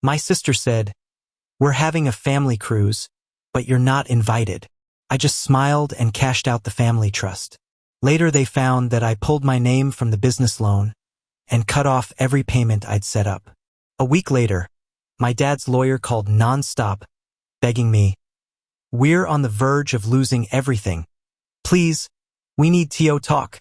My sister said, "We're having a family cruise, but you're not invited." I just smiled and cashed out the family trust. Later they found that I pulled my name from the business loan and cut off every payment I'd set up. A week later, my dad's lawyer called nonstop, begging me, "We're on the verge of losing everything. Please, we need TO talk."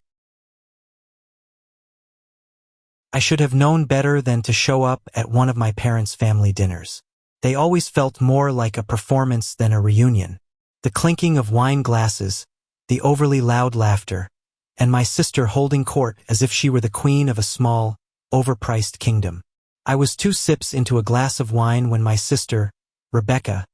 I should have known better than to show up at one of my parents' family dinners. They always felt more like a performance than a reunion. The clinking of wine glasses, the overly loud laughter, and my sister holding court as if she were the queen of a small, overpriced kingdom. I was 2 sips into a glass of wine when my sister, Rebecca,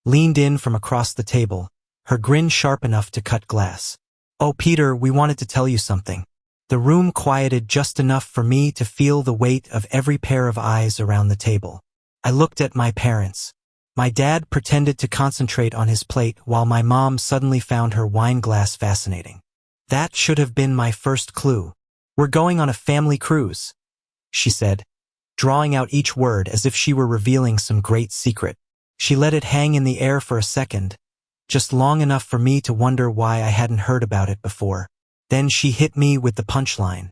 leaned in from across the table, her grin sharp enough to cut glass. "Oh, Peter, we wanted to tell you something." The room quieted just enough for me to feel the weight of every pair of eyes around the table. I looked at my parents. My dad pretended to concentrate on his plate while my mom suddenly found her wine glass fascinating. "That should have been my first clue. We're going on a family cruise," she said, drawing out each word as if she were revealing some great secret. She let it hang in the air for a second, just long enough for me to wonder why I hadn't heard about it before. Then she hit me with the punchline.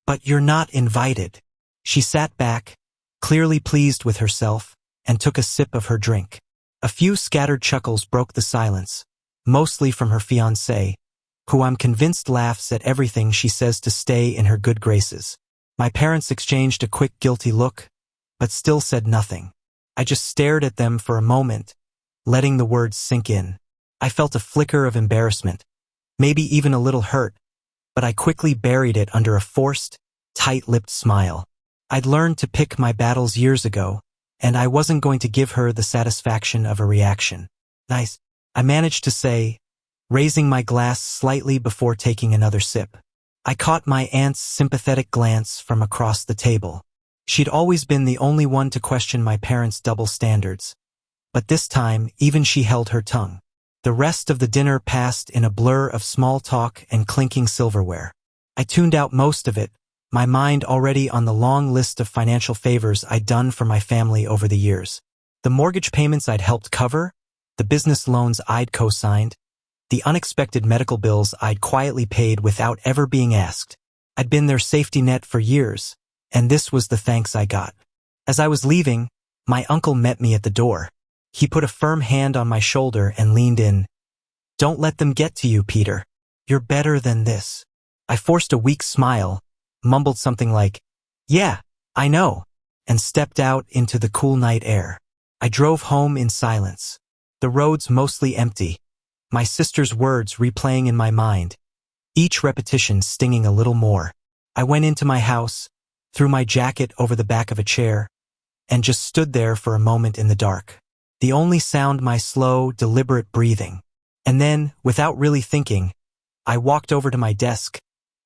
"But you're not invited." She sat back, clearly pleased with herself, and took a sip of her drink. A few scattered chuckles broke the silence, mostly from her fiancé, who I'm convinced laughs at everything she says to stay in her good graces. My parents exchanged a quick guilty look, but still said nothing. I just stared at them for a moment, letting the words sink in. I felt a flicker of embarrassment, maybe even a little hurt, but I quickly buried it under a forced, tight-lipped smile. I'd learned to pick my battles years ago, and I wasn't going to give her the satisfaction of a reaction. "Nice," I managed to say, raising my glass slightly before taking another sip. I caught my aunt's sympathetic glance from across the table. She'd always been the only one to question my parents' double standards, but this time even she held her tongue. The rest of the dinner passed in a blur of small talk and clinking silverware. I tuned out most of it, my mind already on the long list of financial favors I'd done for my family over the years. The mortgage payments I'd helped cover, the business loans I'd co-signed, the unexpected medical bills I'd quietly paid without ever being asked. I'd been their safety net for years, and this was the thanks I got. As I was leaving, my uncle met me at the door. He put a firm hand on my shoulder and leaned in. "Don't let them get to you, Peter. You're better than this." I forced a weak smile, mumbled something like, "Yeah, I know," and stepped out into the cool night air. I drove home in silence, the roads mostly empty, my sister's words replaying in my mind, each repetition stinging a little more. I went into my house, threw my jacket over the back of a chair, and just stood there for a moment in the dark. The only sound my slow, deliberate breathing. And then, without really thinking, I walked over to my desk,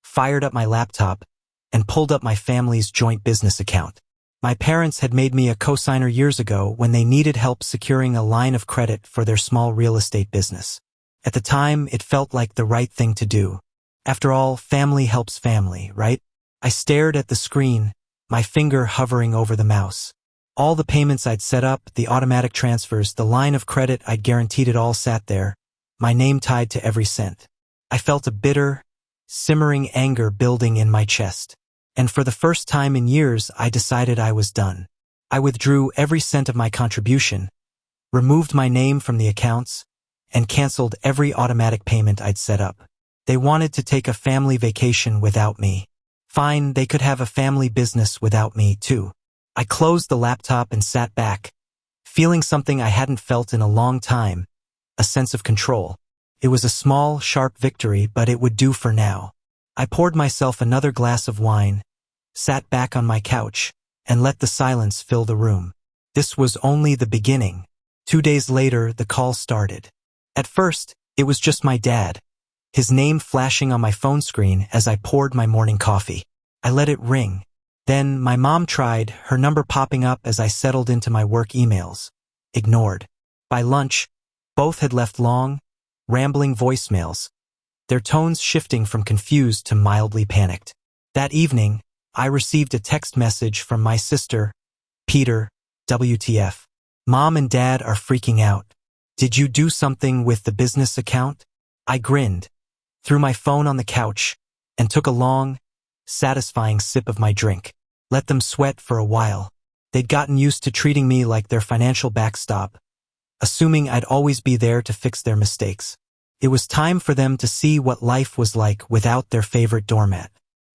fired up my laptop, and pulled up my family's joint business account. My parents had made me a co-signer years ago when they needed help securing a line of credit for their small real estate business. At the time, it felt like the right thing to do. After all, family helps family, right? I stared at the screen, my finger hovering over the mouse. All the payments I'd set up, the automatic transfers, the line of credit I'd guaranteed, it all sat there, my name tied to every cent. I felt a bitter, simmering anger building in my chest. And for the first time in years, I decided I was done. I withdrew every cent of my contribution, removed my name from the accounts, and canceled every automatic payment I'd set up. They wanted to take a family vacation without me. Fine, they could have a family business without me, too. I closed the laptop and sat back, feeling something I hadn't felt in a long time, a sense of control. It was a small, sharp victory, but it would do for now. I poured myself another glass of wine, sat back on my couch, and let the silence fill the room. This was only the beginning. 2 days later, the call started. At first, it was just my dad, his name flashing on my phone screen as I poured my morning coffee. I let it ring. Then my mom tried, her number popping up as I settled into my work emails. Ignored. By lunch, both had left long, rambling voicemails, their tones shifting from confused to mildly panicked. That evening, I received a text message from my sister, "Peter, WTF. Mom and Dad are freaking out. Did you do something with the business account? I grinned, threw my phone on the couch, and took a long, satisfying sip of my drink. Let them sweat for a while. They'd gotten used to treating me like their financial backstop, assuming I'd always be there to fix their mistakes. It was time for them to see what life was like without their favorite doormat.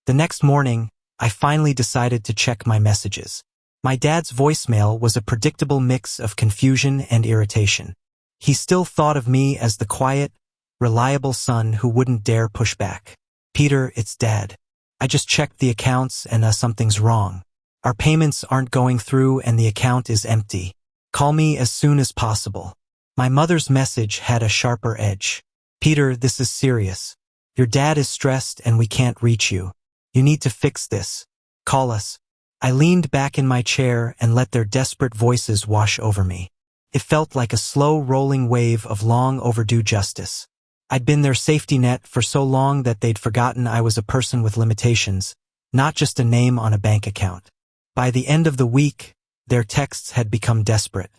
The next morning, I finally decided to check my messages. My dad's voicemail was a predictable mix of confusion and irritation. He still thought of me as the quiet, reliable son who wouldn't dare push back. Peter, it's Dad. I just checked the accounts and something's wrong. Our payments aren't going through and the account is empty. Call me as soon as possible. My mother's message had a sharper edge. Peter, this is serious. Your dad is stressed and we can't reach you. You need to fix this. Call us. I leaned back in my chair and let their desperate voices wash over me. It felt like a slow rolling wave of long overdue justice. I'd been their safety net for so long that they'd forgotten I was a person with limitations, not just a name on a bank account. By the end of the week, their texts had become desperate.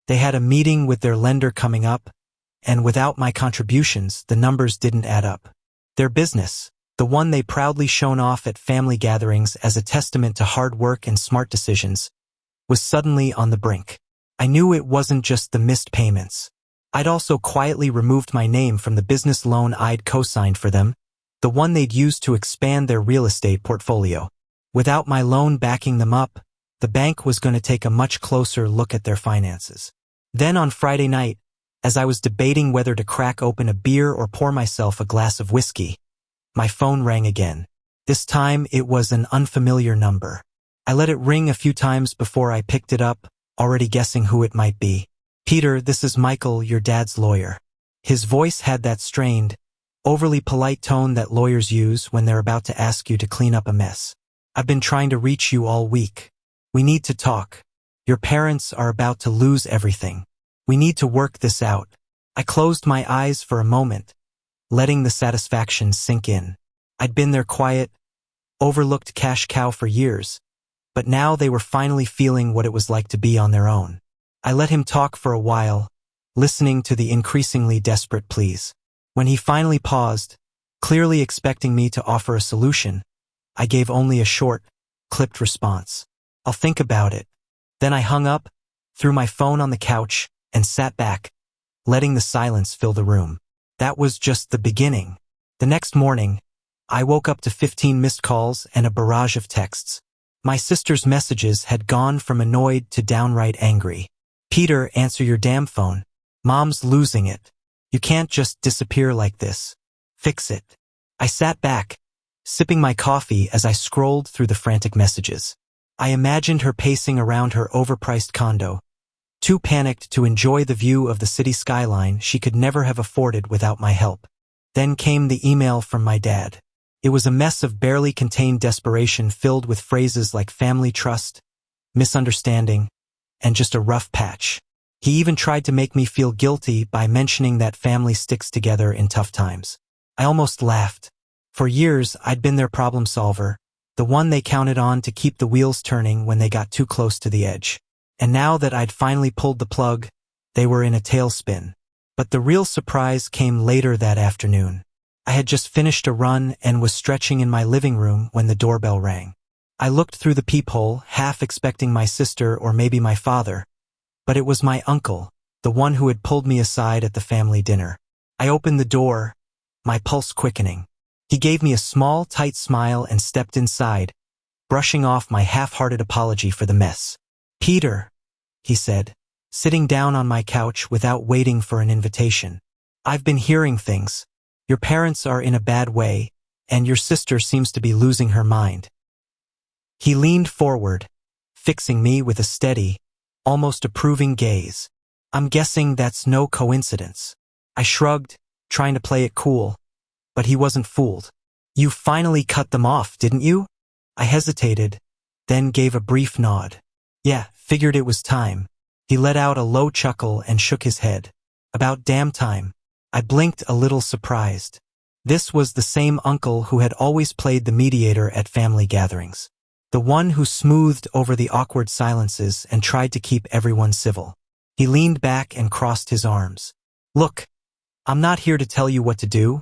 They had a meeting with their lender coming up, and without my contributions, the numbers didn't add up. Their business, the one they proudly shown off at family gatherings as a testament to hard work and smart decisions, was suddenly on the brink. I knew it wasn't just the missed payments. I'd also quietly removed my name from the business loan I'd co-signed for them, the one they'd used to expand their real estate portfolio. Without my loan backing them up, the bank was going to take a much closer look at their finances. Then on Friday night, as I was debating whether to crack open a beer or pour myself a glass of whiskey, my phone rang again. This time it was an unfamiliar number. I let it ring a few times before I picked it up, already guessing who it might be. Peter, this is Michael, your dad's lawyer. His voice had that strained, overly polite tone that lawyers use when they're about to ask you to clean up a mess. I've been trying to reach you all week. We need to talk. Your parents are about to lose everything. We need to work this out. I closed my eyes for a moment, letting the satisfaction sink in. I'd been their quiet, overlooked cash cow for years, but now they were finally feeling what it was like to be on their own. I let him talk for a while, listening to the increasingly desperate pleas. When he finally paused, clearly expecting me to offer a solution, I gave only a short, clipped response. I'll think about it. Then I hung up, threw my phone on the couch, and sat back, letting the silence fill the room. That was just the beginning. The next morning, I woke up to 15 missed calls and a barrage of texts. My sister's messages had gone from annoyed to downright angry. Peter, answer your damn phone. Mom's losing it. You can't just disappear like this. Fix it. I sat back, sipping my coffee as I scrolled through the frantic messages. I imagined her pacing around her overpriced condo, too panicked to enjoy the view of the city skyline she could never have afforded without my help. Then came the email from my dad. It was a mess of barely contained desperation filled with phrases like family trust, misunderstanding, and just a rough patch. He even tried to make me feel guilty by mentioning that family sticks together in tough times. I almost laughed. For years, I'd been their problem solver, the one they counted on to keep the wheels turning when they got too close to the edge. And now that I'd finally pulled the plug, they were in a tailspin. But the real surprise came later that afternoon. I had just finished a run and was stretching in my living room when the doorbell rang. I looked through the peephole, half expecting my sister or maybe my father, but it was my uncle, the one who had pulled me aside at the family dinner. I opened the door, my pulse quickening. He gave me a small, tight smile and stepped inside, brushing off my half-hearted apology for the mess. Peter, he said, sitting down on my couch without waiting for an invitation. I've been hearing things. Your parents are in a bad way, and your sister seems to be losing her mind. He leaned forward, fixing me with a steady, almost approving gaze. I'm guessing that's no coincidence. I shrugged, trying to play it cool, but he wasn't fooled. You finally cut them off, didn't you? I hesitated, then gave a brief nod. Yeah, figured it was time. He let out a low chuckle and shook his head. About damn time. I blinked a little surprised. This was the same uncle who had always played the mediator at family gatherings. the one who smoothed over the awkward silences and tried to keep everyone civil. He leaned back and crossed his arms. Look, I'm not here to tell you what to do,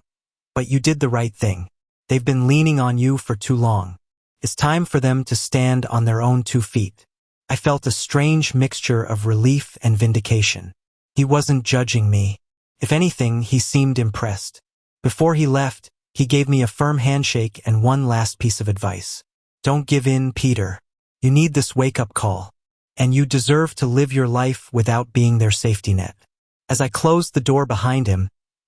but you did the right thing. They've been leaning on you for too long. It's time for them to stand on their own 2 feet. I felt a strange mixture of relief and vindication. He wasn't judging me. If anything, he seemed impressed. Before he left, he gave me a firm handshake and one last piece of advice. Don't give in, Peter. You need this wake-up call. And you deserve to live your life without being their safety net. As I closed the door behind him,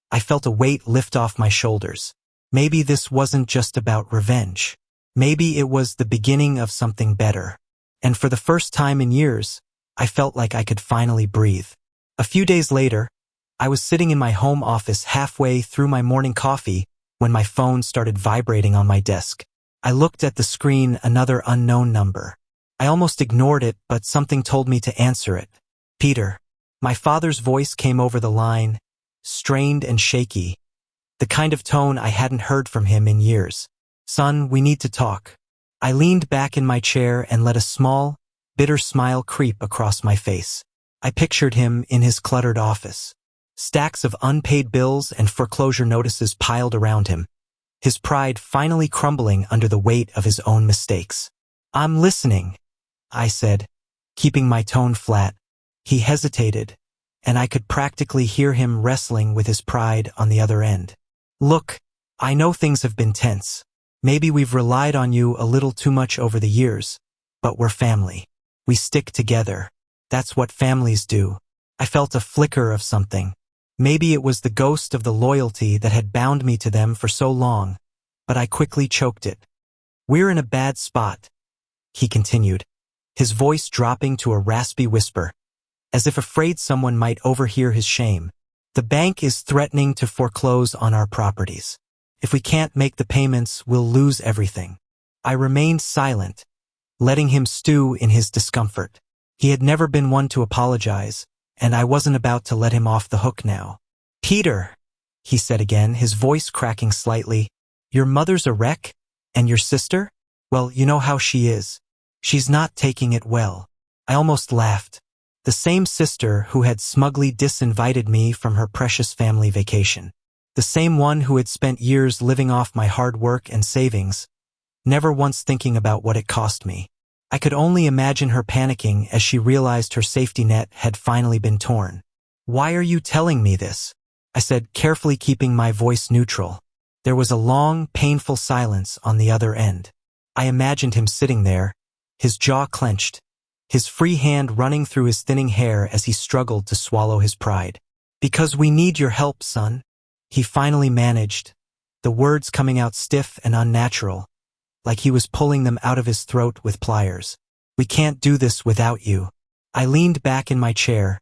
I felt a weight lift off my shoulders. Maybe this wasn't just about revenge. Maybe it was the beginning of something better. And for the first time in years, I felt like I could finally breathe. A few days later, I was sitting in my home office halfway through my morning coffee when my phone started vibrating on my desk. I looked at the screen, another unknown number. I almost ignored it, but something told me to answer it. Peter. My father's voice came over the line, strained and shaky, the kind of tone I hadn't heard from him in years. Son, we need to talk. I leaned back in my chair and let a small, bitter smile creep across my face. I pictured him in his cluttered office. Stacks of unpaid bills and foreclosure notices piled around him, his pride finally crumbling under the weight of his own mistakes. I'm listening, I said, keeping my tone flat. He hesitated, and I could practically hear him wrestling with his pride on the other end. Look, I know things have been tense. Maybe we've relied on you a little too much over the years, but we're family. We stick together. That's what families do. I felt a flicker of something. Maybe it was the ghost of the loyalty that had bound me to them for so long, but I quickly choked it. We're in a bad spot, he continued, his voice dropping to a raspy whisper, as if afraid someone might overhear his shame. The bank is threatening to foreclose on our properties. If we can't make the payments, we'll lose everything. I remained silent, letting him stew in his discomfort. He had never been one to apologize, and I wasn't about to let him off the hook now. Peter, he said again, his voice cracking slightly, your mother's a wreck? And your sister? Well, you know how she is. She's not taking it well. I almost laughed. The same sister who had smugly disinvited me from her precious family vacation. The same one who had spent years living off my hard work and savings, never once thinking about what it cost me. I could only imagine her panicking as she realized her safety net had finally been torn. Why are you telling me this? I said, carefully keeping my voice neutral. There was a long, painful silence on the other end. I imagined him sitting there, his jaw clenched, his free hand running through his thinning hair as he struggled to swallow his pride. Because we need your help, son. He finally managed, the words coming out stiff and unnatural, like he was pulling them out of his throat with pliers. We can't do this without you. I leaned back in my chair,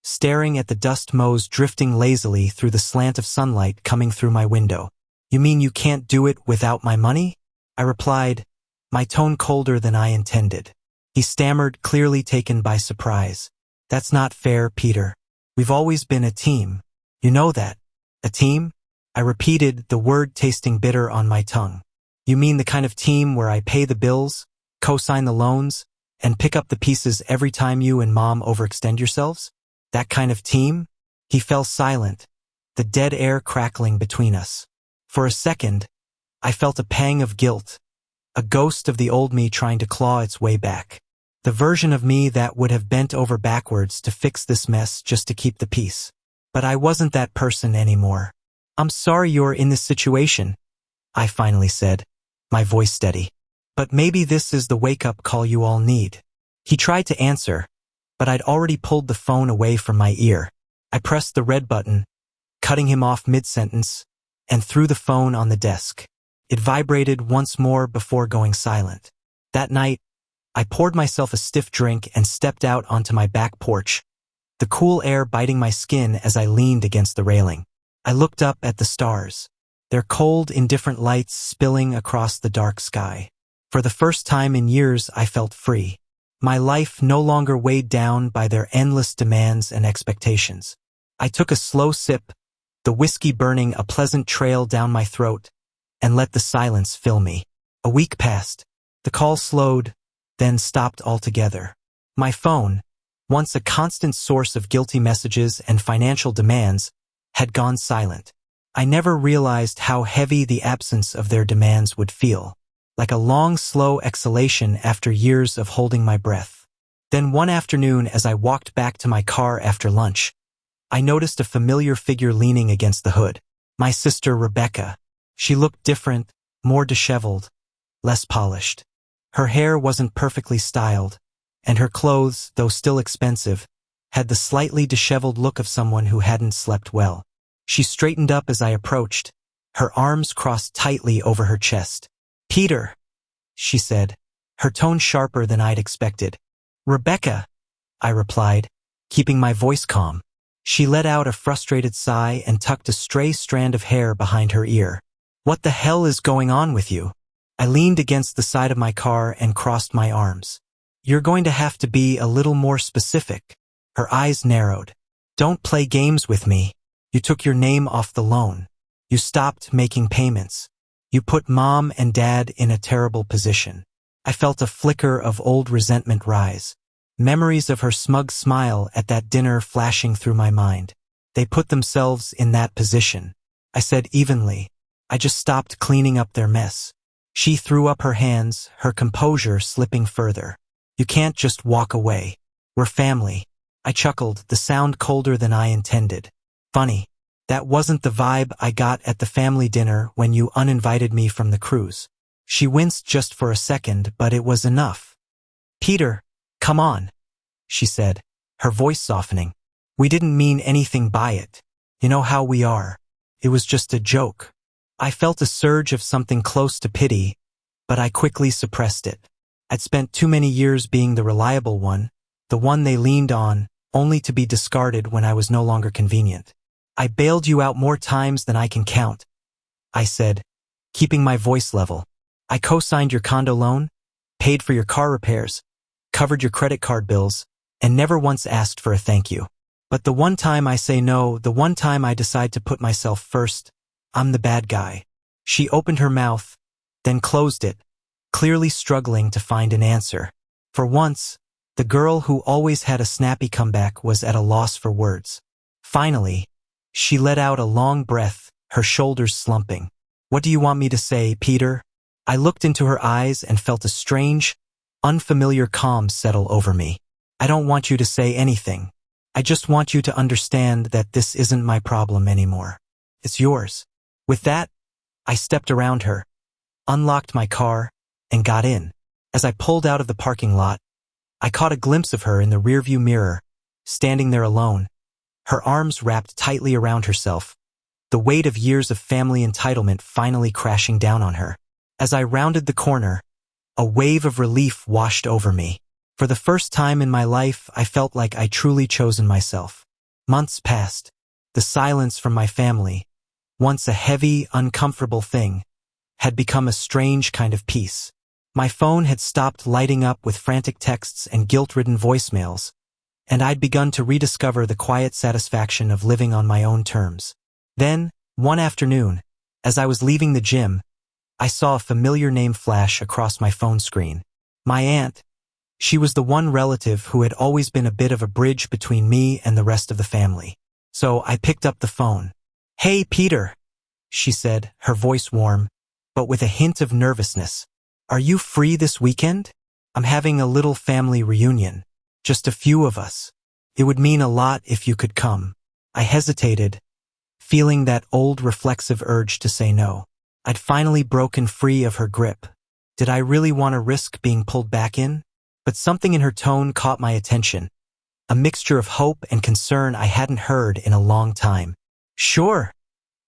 staring at the dust motes drifting lazily through the slant of sunlight coming through my window. You mean you can't do it without my money? I replied, my tone colder than I intended. He stammered, clearly taken by surprise. That's not fair, Peter. We've always been a team. You know that. A team? I repeated, the word tasting bitter on my tongue. You mean the kind of team where I pay the bills, co-sign the loans, and pick up the pieces every time you and Mom overextend yourselves? That kind of team? He fell silent, the dead air crackling between us. For a second, I felt a pang of guilt, a ghost of the old me trying to claw its way back. The version of me that would have bent over backwards to fix this mess just to keep the peace. But I wasn't that person anymore. I'm sorry you're in this situation, I finally said, my voice steady. But maybe this is the wake-up call you all need. He tried to answer, but I'd already pulled the phone away from my ear. I pressed the red button, cutting him off mid-sentence, and threw the phone on the desk. It vibrated once more before going silent. That night, I poured myself a stiff drink and stepped out onto my back porch, the cool air biting my skin as I leaned against the railing. I looked up at the stars, their cold, indifferent lights spilling across the dark sky. For the first time in years, I felt free. My life no longer weighed down by their endless demands and expectations. I took a slow sip, the whiskey burning a pleasant trail down my throat, and let the silence fill me. A week passed, The call slowed, then stopped altogether. My phone, once a constant source of guilty messages and financial demands, had gone silent. I never realized how heavy the absence of their demands would feel, like a long, slow exhalation after years of holding my breath. Then one afternoon, as I walked back to my car after lunch, I noticed a familiar figure leaning against the hood. My sister Rebecca. She looked different, more disheveled, less polished. Her hair wasn't perfectly styled, and her clothes, though still expensive, had the slightly disheveled look of someone who hadn't slept well. She straightened up as I approached, her arms crossed tightly over her chest. "Peter," she said, her tone sharper than I'd expected. "Rebecca," I replied, keeping my voice calm. She let out a frustrated sigh and tucked a stray strand of hair behind her ear. "What the hell is going on with you?" I leaned against the side of my car and crossed my arms. "You're going to have to be a little more specific." Her eyes narrowed. "Don't play games with me. You took your name off the loan. You stopped making payments. You put Mom and Dad in a terrible position." I felt a flicker of old resentment rise. Memories of her smug smile at that dinner flashing through my mind. "They put themselves in that position," I said evenly. "I just stopped cleaning up their mess." She threw up her hands, her composure slipping further. "You can't just walk away. We're family." I chuckled, the sound colder than I intended. "Funny. That wasn't the vibe I got at the family dinner when you uninvited me from the cruise." She winced just for a second, but it was enough. "Peter, come on," she said, her voice softening. "We didn't mean anything by it. You know how we are. It was just a joke." I felt a surge of something close to pity, but I quickly suppressed it. I'd spent too many years being the reliable one, the one they leaned on, only to be discarded when I was no longer convenient. "I bailed you out more times than I can count," I said, keeping my voice level. "I co-signed your condo loan, paid for your car repairs, covered your credit card bills, and never once asked for a thank you. But the one time I say no, the one time I decide to put myself first, I'm the bad guy." She opened her mouth, then closed it, clearly struggling to find an answer. For once, the girl who always had a snappy comeback was at a loss for words. Finally, she let out a long breath, her shoulders slumping. "What do you want me to say, Peter?" I looked into her eyes and felt a strange, unfamiliar calm settle over me. "I don't want you to say anything. I just want you to understand that this isn't my problem anymore. It's yours." With that, I stepped around her, unlocked my car, and got in. As I pulled out of the parking lot, I caught a glimpse of her in the rearview mirror, standing there alone, her arms wrapped tightly around herself, the weight of years of family entitlement finally crashing down on her. As I rounded the corner, a wave of relief washed over me. For the first time in my life, I felt like I'd truly chosen myself. Months passed. The silence from my family, once a heavy, uncomfortable thing, had become a strange kind of peace. My phone had stopped lighting up with frantic texts and guilt-ridden voicemails, and I'd begun to rediscover the quiet satisfaction of living on my own terms. Then, one afternoon, as I was leaving the gym, I saw a familiar name flash across my phone screen. My aunt. She was the one relative who had always been a bit of a bridge between me and the rest of the family. So I picked up the phone. "Hey, Peter," she said, her voice warm, but with a hint of nervousness. "Are you free this weekend? I'm having a little family reunion. Just a few of us. It would mean a lot if you could come." I hesitated, feeling that old reflexive urge to say no. I'd finally broken free of her grip. Did I really want to risk being pulled back in? But something in her tone caught my attention, a mixture of hope and concern I hadn't heard in a long time. "Sure,"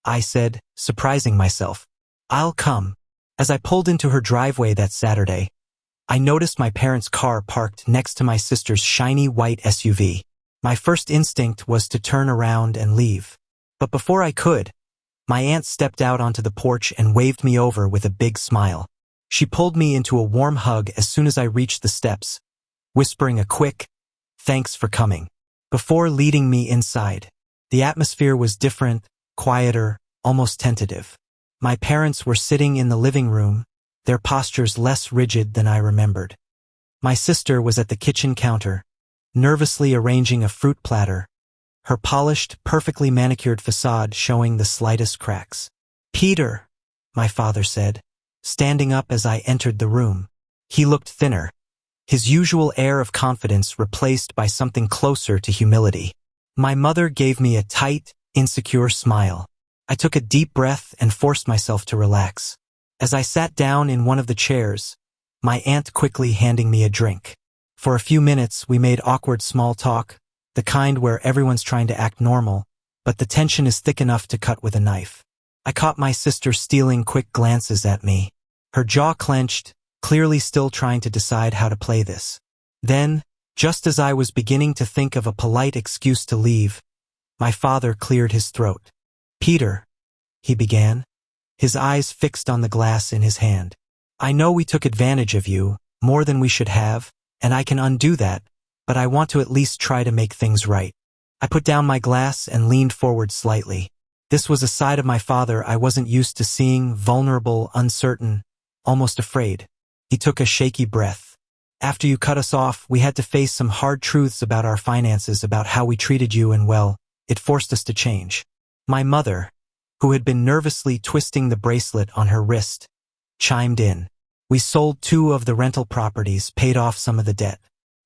I said, surprising myself. "I'll come." As I pulled into her driveway that Saturday, I noticed my parents' car parked next to my sister's shiny white SUV. My first instinct was to turn around and leave. But before I could, my aunt stepped out onto the porch and waved me over with a big smile. She pulled me into a warm hug as soon as I reached the steps, whispering a quick, "Thanks for coming," before leading me inside. The atmosphere was different, quieter, almost tentative. My parents were sitting in the living room, their postures less rigid than I remembered. My sister was at the kitchen counter, nervously arranging a fruit platter, her polished, perfectly manicured facade showing the slightest cracks. "Peter," my father said, standing up as I entered the room. He looked thinner, his usual air of confidence replaced by something closer to humility. My mother gave me a tight, insecure smile. I took a deep breath and forced myself to relax. As I sat down in one of the chairs, my aunt quickly handing me a drink. For a few minutes, we made awkward small talk, the kind where everyone's trying to act normal, but the tension is thick enough to cut with a knife. I caught my sister stealing quick glances at me, her jaw clenched, clearly still trying to decide how to play this. Then, just as I was beginning to think of a polite excuse to leave, my father cleared his throat. "Peter," he began, his eyes fixed on the glass in his hand. "I know we took advantage of you, more than we should have, and I can undo that, but I want to at least try to make things right." I put down my glass and leaned forward slightly. This was a side of my father I wasn't used to seeing, vulnerable, uncertain, almost afraid. He took a shaky breath. "After you cut us off, we had to face some hard truths about our finances, about how we treated you, and well, it forced us to change." My mother, who had been nervously twisting the bracelet on her wrist, chimed in. "We sold 2 of the rental properties, paid off some of the debt.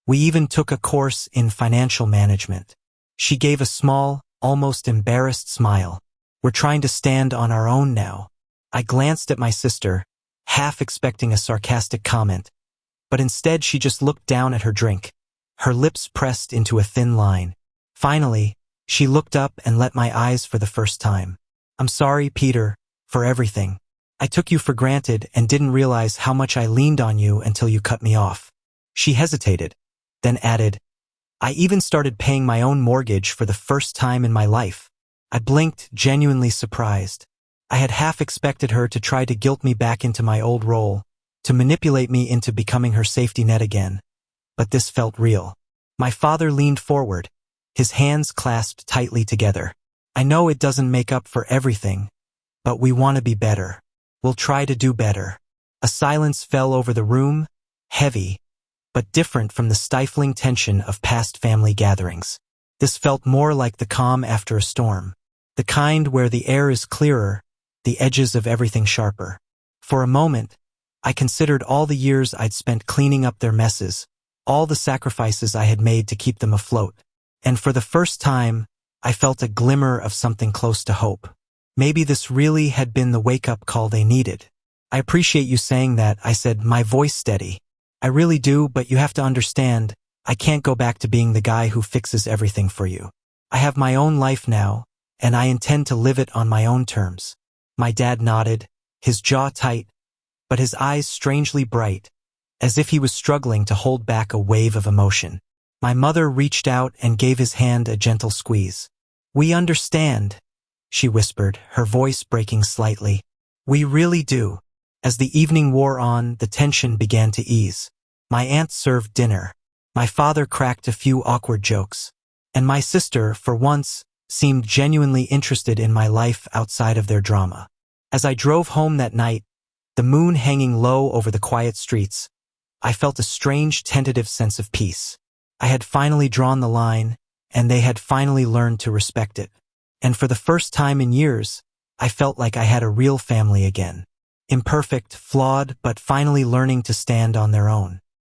We even took a course in financial management." She gave a small, almost embarrassed smile. "We're trying to stand on our own now." I glanced at my sister, half expecting a sarcastic comment, but instead she just looked down at her drink, her lips pressed into a thin line. Finally, she looked up and let my eyes for the first time. "I'm sorry, Peter, for everything. I took you for granted and didn't realize how much I leaned on you until you cut me off." She hesitated, then added, "I even started paying my own mortgage for the first time in my life." I blinked, genuinely surprised. I had half expected her to try to guilt me back into my old role, to manipulate me into becoming her safety net again. But this felt real. My father leaned forward, his hands clasped tightly together. "I know it doesn't make up for everything, but we want to be better. We'll try to do better." A silence fell over the room, heavy, but different from the stifling tension of past family gatherings. This felt more like the calm after a storm, the kind where the air is clearer, the edges of everything sharper. For a moment, I considered all the years I'd spent cleaning up their messes, all the sacrifices I had made to keep them afloat. And for the first time, I felt a glimmer of something close to hope. Maybe this really had been the wake-up call they needed. "I appreciate you saying that," I said, my voice steady. "I really do, but you have to understand, I can't go back to being the guy who fixes everything for you. I have my own life now, and I intend to live it on my own terms." My dad nodded, his jaw tight, but his eyes strangely bright, as if he was struggling to hold back a wave of emotion. My mother reached out and gave his hand a gentle squeeze. "We understand," she whispered, her voice breaking slightly. "We really do." As the evening wore on, the tension began to ease. My aunt served dinner. My father cracked a few awkward jokes. And my sister, for once, seemed genuinely interested in my life outside of their drama. As I drove home that night, the moon hanging low over the quiet streets, I felt a strange, tentative sense of peace. I had finally drawn the line, and they had finally learned to respect it. And for the first time in years, I felt like I had a real family again. Imperfect, flawed, but finally learning to stand on their own.